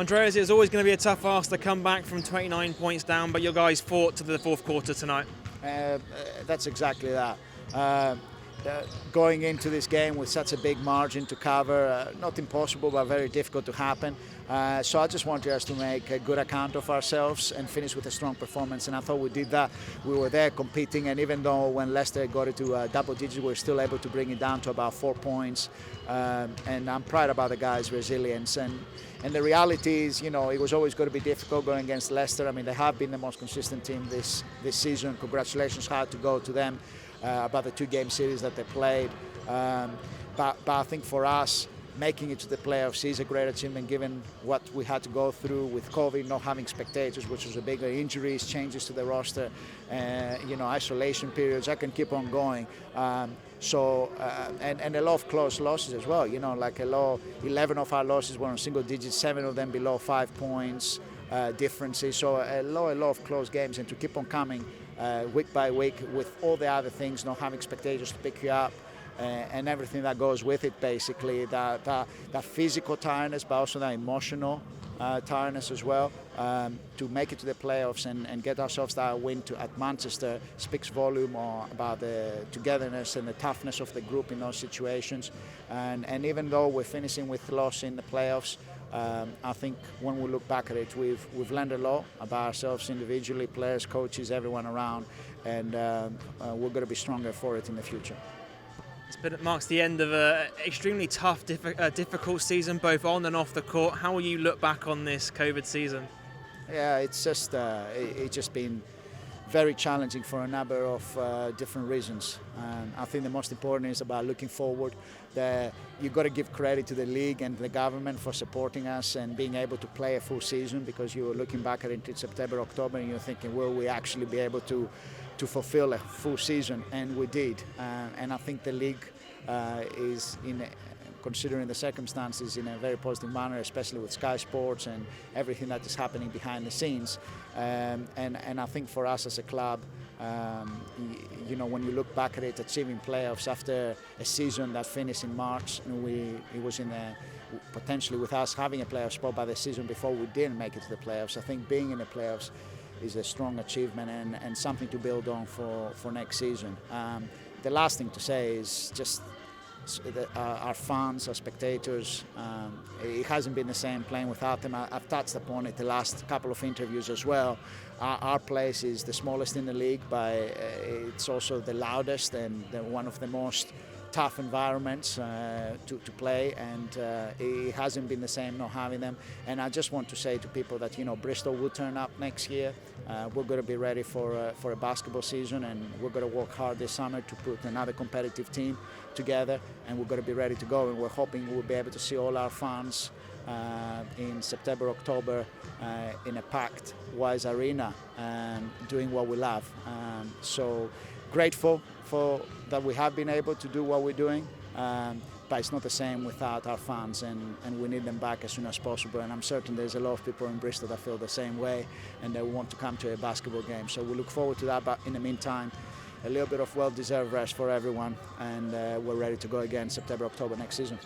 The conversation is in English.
Andreas, it was always going to be a tough ask to come back from 29 points down, but your guys fought to the fourth quarter tonight. That's exactly that. Going into this game with such a big margin to cover, not impossible but very difficult to happen. So I just wanted us to make a good account of ourselves and finish with a strong performance, and I thought we did that. We were there competing, and even though when Leicester got it to double digits, we were still able to bring it down to about 4 points. And I'm proud about the guys' resilience. And the reality is, it was always going to be difficult going against Leicester. I mean, they have been the most consistent team this season. Congratulations had to go to them about the 2-game series that they played. But I think for us, making it to the playoffs is a great achievement given what we had to go through with COVID, not having spectators, which was a bigger injuries, changes to the roster, isolation periods. I can keep on going. And a lot of close losses as well. Like 11 of our losses were on single digits, 7 of them below 5 points differences. So a lot of close games, and to keep on coming week by week with all the other things, not having spectators to pick you up. And everything that goes with it, basically, that physical tiredness, but also that emotional tiredness as well. To make it to the playoffs and get ourselves that win at Manchester speaks volume about the togetherness and the toughness of the group in those situations. And even though we're finishing with loss in the playoffs, I think when we look back at it, we've learned a lot about ourselves individually, players, coaches, everyone around, and we're going to be stronger for it in the future. It marks the end of an extremely tough, difficult season, both on and off the court. How will you look back on this COVID season? Yeah, it's just been very challenging for a number of different reasons. I think the most important is about looking forward. You've got to give credit to the league and the government for supporting us and being able to play a full season, because you're looking back at it in September, October, and you're thinking, will we actually be able to fulfill a full season? And we did. And I think the league is, considering the circumstances, in a very positive manner, especially with Sky Sports and everything that is happening behind the scenes. And I think for us as a club, when you look back at it, achieving playoffs after a season that finished in March, and it was potentially with us having a playoff spot, by the season before we didn't make it to the playoffs. I think being in the playoffs is a strong achievement and something to build on for next season. The last thing to say is just our fans, our spectators. It hasn't been the same playing without them. I've touched upon it the last couple of interviews as well. Our place is the smallest in the league, but it's also the loudest and one of the most tough environments to play, and it hasn't been the same not having them. And I just want to say to people that Bristol will turn up next year. We're going to be ready for a basketball season, and we're going to work hard this summer to put another competitive team together, and we're going to be ready to go. And we're hoping we'll be able to see all our fans in September, October in a packed Wise Arena, doing what we love. So grateful for that we have been able to do what we're doing, but it's not the same without our fans, and we need them back as soon as possible. And I'm certain there's a lot of people in Bristol that feel the same way, and they want to come to a basketball game. So we look forward to that, but in the meantime, a little bit of well-deserved rest for everyone, and we're ready to go again September, October next season.